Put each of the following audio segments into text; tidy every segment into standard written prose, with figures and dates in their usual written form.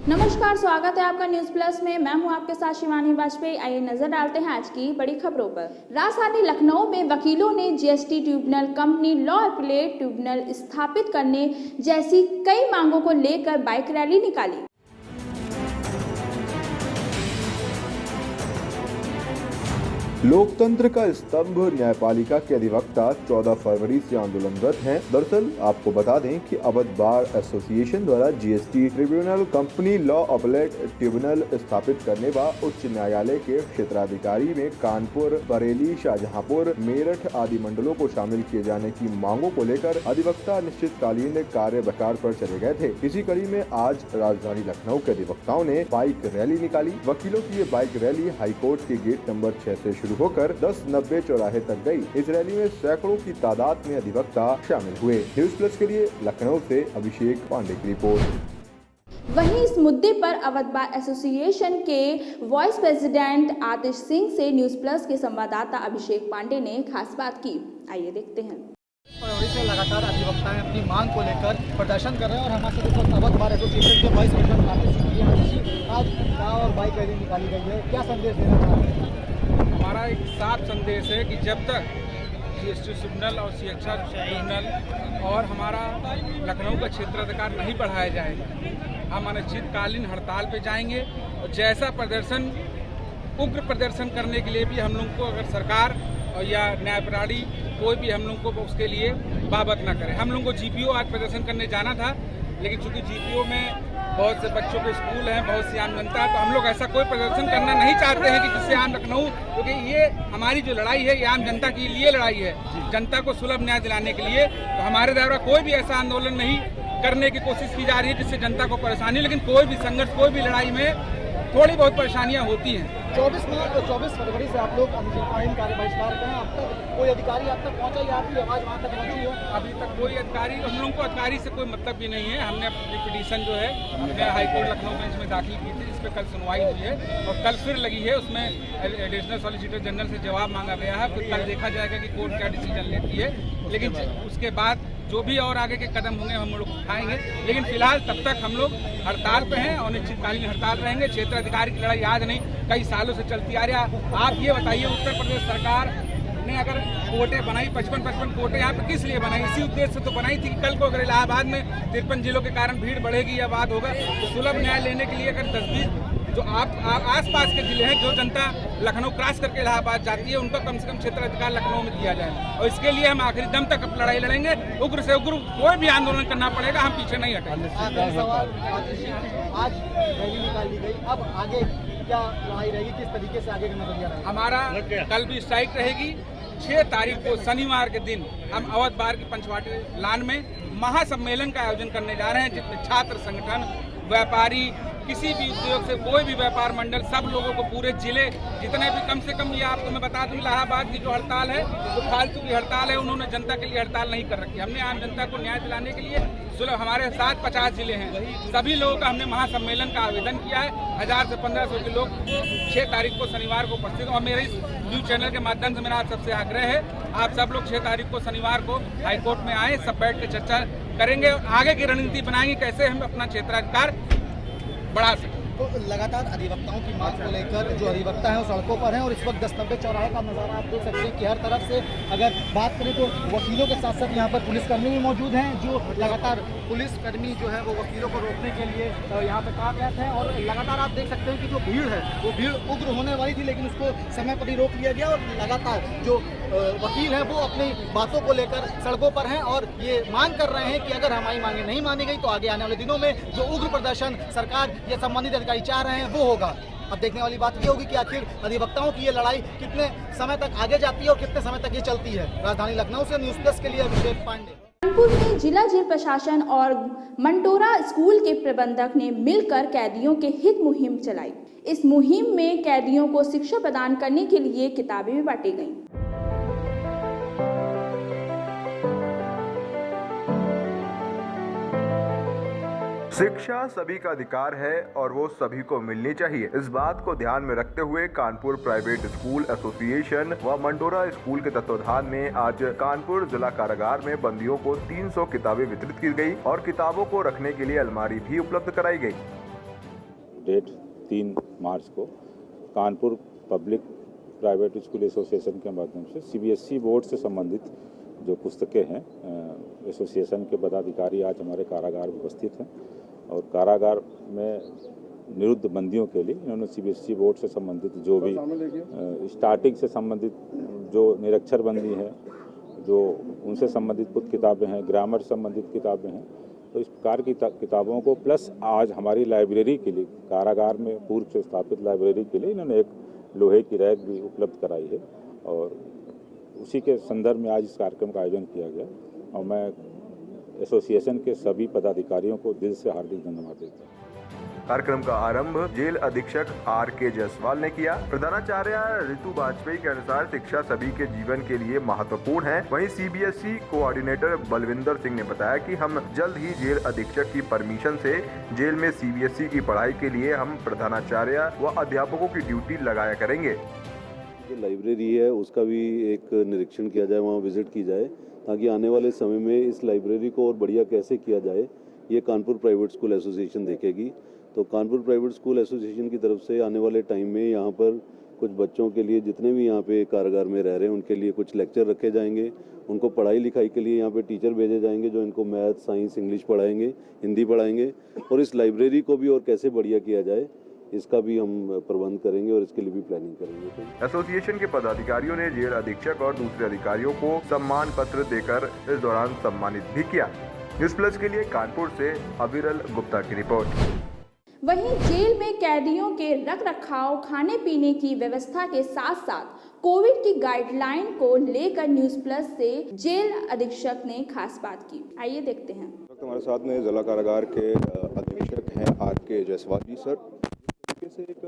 नमस्कार, स्वागत है आपका न्यूज प्लस में। मैं हूं आपके साथ शिवानी वाजपेयी। आइए नजर डालते हैं आज की बड़ी खबरों पर। राजधानी लखनऊ में वकीलों ने GST tribunal company law appellate tribunal स्थापित करने जैसी कई मांगों को लेकर बाइक रैली निकाली। लोकतंत्र का स्तंभ न्यायपालिका के अधिवक्ता 14 फरवरी से आंदोलनरत हैं। दरअसल आपको बता दें कि अवध बार एसोसिएशन द्वारा GST tribunal company law appellate tribunal स्थापित करने व उच्च न्यायालय के क्षेत्राधिकारी में कानपुर, बरेली, शाहजहांपुर, मेरठ आदि मंडलों को शामिल किए जाने की मांगों को लेकर अधिवक्ता अनिश्चितकालीन कार्य बहिष्कार पर चले गए थे। इसी कड़ी में आज राजधानी लखनऊ के अधिवक्ताओं ने बाइक रैली निकाली। वकीलों की ये बाइक रैली हाईकोर्ट के गेट नंबर 6 से शुरू होकर 1090 चौराहे तक गई। इस रैली में सैकड़ों की तादाद में अधिवक्ता शामिल हुए। न्यूज प्लस के लिए लखनऊ से अभिषेक पांडे की रिपोर्ट। वहीं इस मुद्दे पर अवध बार एसोसिएशन के वाइस प्रेसिडेंट आतिश सिंह से न्यूज प्लस के संवाददाता अभिषेक पांडे ने खास बात की। आइए देखते हैं। फरवरी से लगातार अधिवक्ताएं अपनी मांग को लेकर प्रदर्शन कर रहे हैं और हमारे साथ इस वक्त अवध बार एसोसिएशन के वाइस प्रेसिडेंट आतिश सिंह जी आज कार और बाइक रैली निकाली गई है। क्या संदेश देना चाहते हैं? हमारा एक साफ संदेश है कि जब तक जीएसटी ट्रिब्यूनल और सीएचआर ट्रिब्यूनल और हमारा लखनऊ का क्षेत्राधिकार नहीं बढ़ाया जाएगा, हम अनिश्चितकालीन हड़ताल पे जाएंगे। और जैसा प्रदर्शन, उग्र प्रदर्शन करने के लिए भी हम लोग को अगर सरकार और या न्यायप्रणाली कोई भी हम लोग को उसके लिए बाबत ना करे। हम लोग को जीपीओ आज प्रदर्शन करने जाना था, लेकिन चूंकि जीपीओ में बहुत से बच्चों के स्कूल हैं, बहुत सी आम जनता है, तो हम लोग ऐसा कोई प्रदर्शन करना नहीं चाहते हैं कि जिससे आम लखनऊ, क्योंकि ये हमारी जो लड़ाई है ये आम जनता के लिए लड़ाई है, जनता को सुलभ न्याय दिलाने के लिए। तो हमारे द्वारा कोई भी ऐसा आंदोलन नहीं करने की कोशिश की जा रही है जिससे जनता को परेशानी, लेकिन कोई भी संघर्ष, कोई भी लड़ाई में थोड़ी बहुत परेशानियां होती हैं। 24 फरवरी से आप लोग अनिश्चितकालीन कार्य बहिष्कार कर रहे हैं। अब तक कोई अधिकारी आप तक पहुंचा या आपकी आवाज वहां तक पहुंची है? अभी तक कोई अधिकारी, हम लोगों को अधिकारी से कोई मतलब भी नहीं है। हमने अपनी पिटीशन जो है हमने हाईकोर्ट लखनऊ बेंच में दाखिल की थी, जिस पर कल सुनवाई हुई है और कल फिर लगी है। उसमें एडिशनल सॉलिसिटर जनरल से जवाब मांगा गया है। फिर कल देखा जाएगा कि कोर्ट क्या डिसीजन लेती है, लेकिन उसके बाद जो भी और आगे के कदम होंगे हम लोग उठाएंगे। लेकिन फिलहाल तब तक हम लोग हड़ताल पे हैं और अनिश्चितकालीन हड़ताल रहेंगे। क्षेत्राधिकारी की लड़ाई आज नहीं, कई सालों से चलती आ रही है। आप ये बताइए, उत्तर प्रदेश सरकार ने अगर कोर्टें बनाई, 55 कोर्टें यहाँ पे किस लिए बनाई? इसी उद्देश्य से तो बनाई थी कि कल को अगर इलाहाबाद में 53 जिलों के कारण भीड़ बढ़ेगी या बात होगा, तो सुलभ न्याय लेने के लिए अगर 10-20 जो आस पास के जिले हैं, जो जनता लखनऊ क्रॉस करके इलाहाबाद जाती है, उनका कम से कम क्षेत्राधिकार लखनऊ में दिया जाए। और इसके लिए हम आखिरी दम तक लड़ाई लड़ेंगे। उग्र से उग्र कोई भी आंदोलन करना पड़ेगा, हम पीछे नहीं हटेंगे। आज रैली निकाल दी गई, अब आगे क्या लड़ाई रहेगी, किस तरीके से आगे का नजरिया रहेगा? हमारा कल भी स्ट्राइक रहेगी। 6 तारीख को शनिवार के दिन हम अवध बार की पंचवाटी लान में महासम्मेलन का आयोजन करने जा रहे हैं, जिसमें छात्र संगठन, व्यापारी, किसी भी उद्योग से कोई भी व्यापार मंडल, सब लोगों को, पूरे जिले जितने भी, कम से कम ये आपको मैं बता दूं, इलाहाबाद की जो हड़ताल है वो फालतू की हड़ताल है। उन्होंने जनता के लिए हड़ताल नहीं कर रखी। हमने आम जनता को न्याय दिलाने के लिए सुलभ, हमारे साथ 50 जिले हैं, सभी लोगों का हमने महासम्मेलन का आवेदन किया है। 1000 से 1500 के लोग 6 तारीख को शनिवार को उपस्थित। और मेरे इस न्यूज चैनल के माध्यम से मेरा आप सबसे आग्रह है, आप सब लोग 6 तारीख को शनिवार को हाईकोर्ट में आए, सब बैठ के चर्चा करेंगे और आगे की रणनीति बनाएंगे कैसे हम अपना क्षेत्राधिकार बढ़ा सकें। तो लगातार अधिवक्ताओं की मांग को लेकर जो अधिवक्ता हैं वो सड़कों पर हैं और इस वक्त 1090 चौराहे का नज़ारा आप देख सकते हैं कि हर तरफ से अगर बात करें तो वकीलों के साथ साथ यहाँ पर पुलिसकर्मी भी मौजूद हैं, जो लगातार पुलिसकर्मी जो है वो वकीलों को रोकने के लिए यहाँ पे कार्यरत हैं। और लगातार आप देख सकते हैं कि जो भीड़ है वो भीड़ उग्र होने वाली थी, लेकिन उसको समय पर ही रोक लिया गया। और लगातार जो वकील हैं वो अपनी बातों को लेकर सड़कों पर हैं और ये मांग कर रहे हैं कि अगर हमारी मांगे नहीं मानी गई तो आगे आने वाले दिनों में जो उग्र प्रदर्शन सरकार या संबंधित अधिकारी चाह रहे हैं वो होगा। अब देखने वाली बात ये होगी कि आखिर अधिवक्ताओं की ये लड़ाई कितने समय तक आगे जाती है और कितने समय तक ये चलती है। राजधानी लखनऊ से न्यूज प्लस के लिए अभिषेक पांडे। कानपुर में जिला जेल प्रशासन और मंटोरा स्कूल के प्रबंधक ने मिलकर कैदियों के हित मुहिम चलाई। इस मुहिम में कैदियों को शिक्षा प्रदान करने के लिए किताबें भी बांटी गईं। शिक्षा सभी का अधिकार है और वो सभी को मिलनी चाहिए। इस बात को ध्यान में रखते हुए कानपुर प्राइवेट स्कूल एसोसिएशन व मंटोरा स्कूल के तत्वाधान में आज कानपुर जिला कारागार में बंदियों को 300 किताबें वितरित की गई और किताबों को रखने के लिए अलमारी भी उपलब्ध कराई गई। डेट 3 मार्च को Kanpur public private school association के माध्यम से सीबीएसई बोर्ड से संबंधित जो पुस्तकें हैं एसोसिएशन के पदाधिकारी आज हमारे कारागार में उपस्थित हैं और कारागार में निरुद्ध बंदियों के लिए इन्होंने सीबीएसई बोर्ड से संबंधित जो भी स्टार्टिंग से संबंधित जो निरक्षर बंदी है, जो उनसे संबंधित कुछ किताबें हैं, ग्रामर से संबंधित किताबें हैं, तो इस प्रकार की किताबों को प्लस आज हमारी लाइब्रेरी के लिए कारागार में पूर्व से स्थापित लाइब्रेरी के लिए इन्होंने एक लोहे की रैक भी उपलब्ध कराई है और उसी के संदर्भ में आज इस कार्यक्रम का आयोजन किया गया और मैं एसोसिएशन के सभी पदाधिकारियों को दिल से हार्दिक धन्यवाद देता हूँ। कार्यक्रम का आरंभ जेल अधीक्षक आर.के. जायसवाल ने किया। प्रधानाचार्य ऋतु वाजपेयी के अनुसार शिक्षा सभी के जीवन के लिए महत्वपूर्ण है। वहीं सीबीएसई कोऑर्डिनेटर बलविंदर सिंह ने बताया कि हम जल्द ही जेल अधीक्षक की परमिशन से जेल में सीबीएसई की पढ़ाई के लिए हम प्रधानाचार्य व अध्यापकों की ड्यूटी लगाया करेंगे। जो लाइब्रेरी है उसका भी एक निरीक्षण किया जाए, वहाँ विजिट की जाए ताकि आने वाले समय में इस लाइब्रेरी को और बढ़िया कैसे किया जाए ये कानपुर प्राइवेट स्कूल एसोसिएशन देखेगी। तो कानपुर प्राइवेट स्कूल एसोसिएशन की तरफ से आने वाले टाइम में यहाँ पर कुछ बच्चों के लिए जितने भी यहाँ पे कारागार में रह रहे हैं उनके लिए कुछ लेक्चर रखे जाएंगे, उनको पढ़ाई लिखाई के लिए यहाँ पे टीचर भेजे जाएंगे जो इनको मैथ, साइंस, इंग्लिश पढ़ाएंगे, हिंदी पढ़ाएंगे और इस लाइब्रेरी को भी और कैसे बढ़िया किया जाए इसका भी हम प्रबंध करेंगे और इसके लिए भी प्लानिंग करेंगे। एसोसिएशन के पदाधिकारियों ने जेल अधीक्षक और दूसरे अधिकारियों को सम्मान पत्र देकर इस दौरान सम्मानित भी किया। न्यूज़ प्लस के लिए कानपुर से अविरल गुप्ता की रिपोर्ट। वहीं जेल में कैदियों के रखरखाव, खाने पीने की व्यवस्था के साथ साथ कोविड की गाइडलाइन को लेकर न्यूज़ प्लस से जेल अधीक्षक ने खास बात की। आइए देखते हैं। हमारे साथ में जिला कारागार के अधीक्षक हैं आर.के. जायसवाल जी। सर, से एक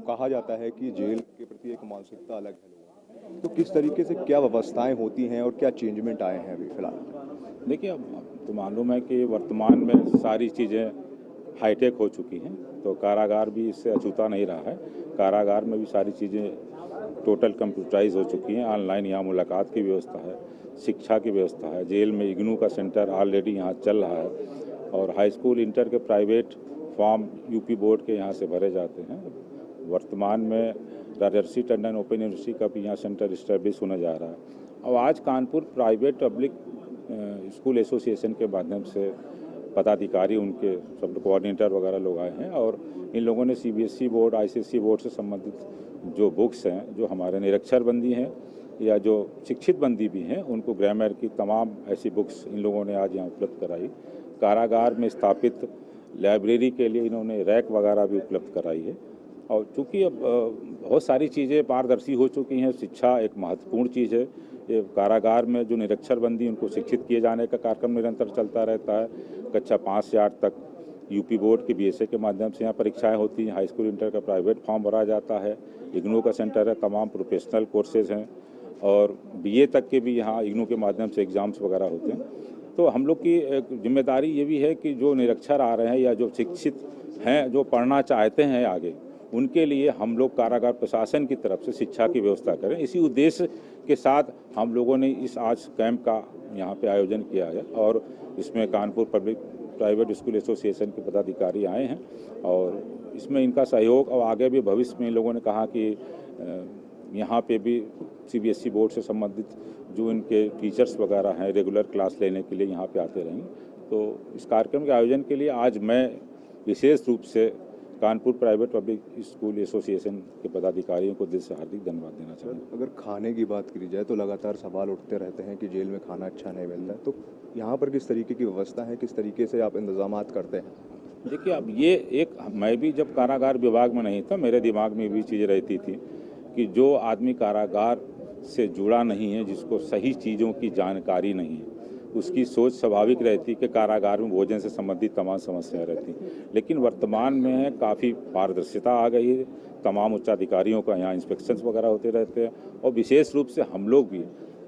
कहा जाता है कि जेल के प्रति एक मानसिकता अलग है, तो किस तरीके से क्या व्यवस्थाएं होती हैं और क्या चेंजमेंट आए हैं अभी फिलहाल? देखिए, अब तो मालूम है कि वर्तमान में सारी चीज़ें हाईटेक हो चुकी हैं, तो कारागार भी इससे अछूता नहीं रहा है। कारागार में भी सारी चीज़ें टोटल कंप्यूटराइज हो चुकी हैं। ऑनलाइन यहाँ मुलाकात की व्यवस्था है, शिक्षा की व्यवस्था है। जेल में इग्नू का सेंटर ऑलरेडी यहाँ चल रहा है और हाई स्कूल, इंटर के प्राइवेट फॉर्म यूपी बोर्ड के यहाँ से भरे जाते हैं। वर्तमान में राजर्षि टंडन ओपन यूनिवर्सिटी का भी यहाँ सेंटर इस्टेब्लिश होने जा रहा है। और आज Kanpur private public school association के माध्यम से पदाधिकारी, उनके सब कोऑर्डिनेटर वगैरह लोग आए हैं और इन लोगों ने सीबीएसई बोर्ड, आईसीएसई बोर्ड से संबंधित जो बुक्स हैं, जो हमारे निरक्षर बंदी हैं या जो शिक्षित बंदी भी हैं, उनको ग्रामर की तमाम ऐसी बुक्स इन लोगों ने आज यहाँ उपलब्ध कराई। कारागार में स्थापित लाइब्रेरी के लिए इन्होंने रैक वगैरह भी उपलब्ध कराई है। और चूँकि अब बहुत सारी चीज़ें पारदर्शी हो चुकी हैं, शिक्षा एक महत्वपूर्ण चीज़ है। ये कारागार में जो निरक्षर बंदी, उनको शिक्षित किए जाने का कार्यक्रम निरंतर चलता रहता है। कक्षा 5 से 8 तक यूपी बोर्ड के बीएसए के माध्यम से यहाँ परीक्षाएं होती हैं। हाई स्कूल, इंटर का प्राइवेट फॉर्म भरा जाता है। इग्नू का सेंटर है, तमाम प्रोफेशनल कोर्सेज हैं और बीए तक के भी यहाँ इग्नू के माध्यम से एग्ज़ाम्स वगैरह होते हैं। तो हम लोग की एक जिम्मेदारी ये भी है कि जो निरक्षर आ रहे हैं या जो शिक्षित हैं, जो पढ़ना चाहते हैं आगे, उनके लिए हम लोग कारागार प्रशासन की तरफ से शिक्षा की व्यवस्था करें। इसी उद्देश्य के साथ हम लोगों ने इस आज कैंप का यहाँ पे आयोजन किया है और इसमें Kanpur public private school association के पदाधिकारी आए हैं और इसमें इनका सहयोग और आगे भी भविष्य में इन लोगों ने कहा कि यहाँ पे भी सीबीएसई बोर्ड से संबंधित जो इनके टीचर्स वगैरह हैं, रेगुलर क्लास लेने के लिए यहाँ पे आते रहेंगे। तो इस कार्यक्रम के आयोजन के लिए आज मैं विशेष रूप से Kanpur private public school association के पदाधिकारियों को दिल से हार्दिक धन्यवाद देना चाहूँगा। अगर खाने की बात करी जाए तो लगातार सवाल उठते रहते हैं कि जेल में खाना अच्छा नहीं मिलता है, तो यहाँ पर किस तरीके की व्यवस्था है, किस तरीके से आप इंतजाम करते हैं? देखिए, अब ये एक, मैं भी जब कारागार विभाग में नहीं था, मेरे दिमाग में भी चीज़ रहती थी कि जो आदमी कारागार से जुड़ा नहीं है, जिसको सही चीज़ों की जानकारी नहीं है, उसकी सोच स्वाभाविक रहती कि कारागार में भोजन से संबंधित तमाम समस्याएं रहती। लेकिन वर्तमान में काफ़ी पारदर्शिता आ गई है। तमाम उच्चाधिकारियों का यहाँ इंस्पेक्शंस वगैरह होते रहते हैं और विशेष रूप से हम लोग भी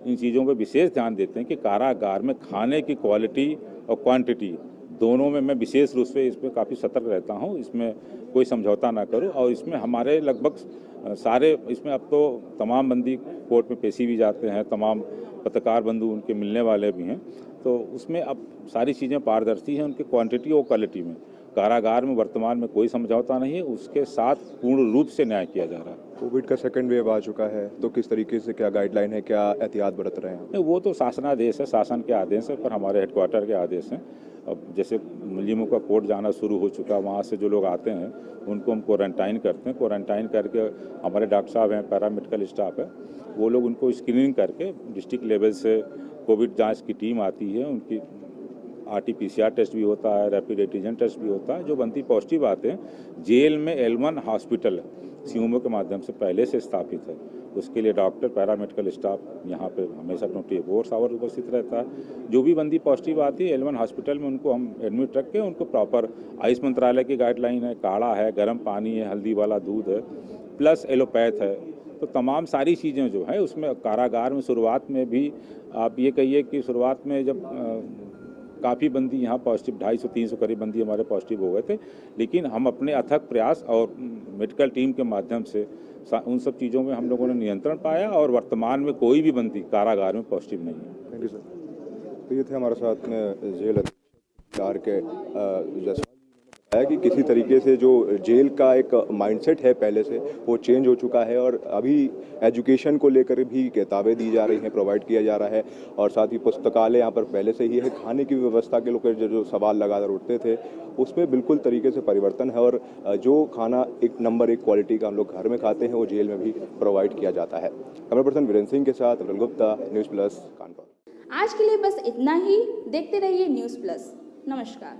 इन चीज़ों पर विशेष ध्यान देते हैं कि कारागार में खाने की क्वालिटी और क्वांटिटी दोनों में मैं विशेष रूप से इसमें काफ़ी सतर्क रहता हूँ। इसमें कोई समझौता ना करूँ और इसमें हमारे लगभग सारे, इसमें अब तो तमाम बंदी कोर्ट में पेशी भी जाते हैं, तमाम पत्रकार बंधु उनके मिलने वाले भी हैं, तो उसमें अब सारी चीज़ें पारदर्शी हैं उनके क्वांटिटी और क्वालिटी में। कारागार में वर्तमान में कोई समझौता नहीं है, उसके साथ पूर्ण रूप से न्याय किया जा रहा है। कोविड का सेकंड वेव आ चुका है, तो किस तरीके से क्या गाइडलाइन है, क्या एहतियात बरत रहे हैं? नहीं, वो तो शासनादेश है, शासन के आदेश है, पर हमारे हेडक्वार्टर के आदेश हैं। अब जैसे मुलिमों का कोर्ट जाना शुरू हो चुका, वहाँ से जो लोग आते हैं उनको हम क्वारंटाइन करते हैं। क्वारंटाइन करके हमारे डॉक्टर साहब हैं, पैरामेडिकल स्टाफ है, वो लोग उनको स्क्रीनिंग करके डिस्ट्रिक्ट लेवल से कोविड जांच की टीम आती है, उनकी RT-PCR टेस्ट भी होता है, रैपिड एंटीजन टेस्ट भी होता है। जो बंदी पॉजिटिव आते हैं, जेल में L1 हॉस्पिटल CMO के माध्यम से पहले से स्थापित है, उसके लिए डॉक्टर पैरामेडिकल स्टाफ यहाँ पे हमेशा 24 आवर उपस्थित रहता है। जो भी बंदी पॉजिटिव आती है L1 हॉस्पिटल में उनको हम एडमिट रख के उनको प्रॉपर आयुष मंत्रालय की गाइडलाइन है, काढ़ा है, गर्म पानी है, हल्दी वाला दूध है, प्लस एलोपैथ है, तो तमाम सारी चीज़ें जो है उसमें कारागार में शुरुआत में भी आप ये कहिए कि शुरुआत में जब काफ़ी बंदी यहाँ पॉजिटिव 250-300 करीब बंदी हमारे पॉजिटिव हो गए थे, लेकिन हम अपने अथक प्रयास और मेडिकल टीम के माध्यम से उन सब चीज़ों में हम लोगों ने नियंत्रण पाया और वर्तमान में कोई भी बंदी कारागार में पॉजिटिव नहीं है। Thank you sir. तो ये थे हमारे साथ में जेल अधीक्षक के जैसा है कि किसी तरीके से जो जेल का एक माइंडसेट है पहले से वो चेंज हो चुका है और अभी एजुकेशन को लेकर भी किताबें दी जा रही हैं, प्रोवाइड किया जा रहा है और साथ ही पुस्तकालय यहाँ पर पहले से ही है। खाने की व्यवस्था के लोग जो सवाल लगातार उठते थे उसमें बिल्कुल तरीके से परिवर्तन है और जो खाना एक नंबर 1 क्वालिटी का हम लोग घर में खाते हैं वो जेल में भी प्रोवाइड किया जाता है। कैमरा पर्सन वीरेंद्र सिंह के साथ अनिल गुप्ता, न्यूज़ प्लस कानपुर। आज के लिए बस इतना ही। देखते रहिए न्यूज़ प्लस। नमस्कार।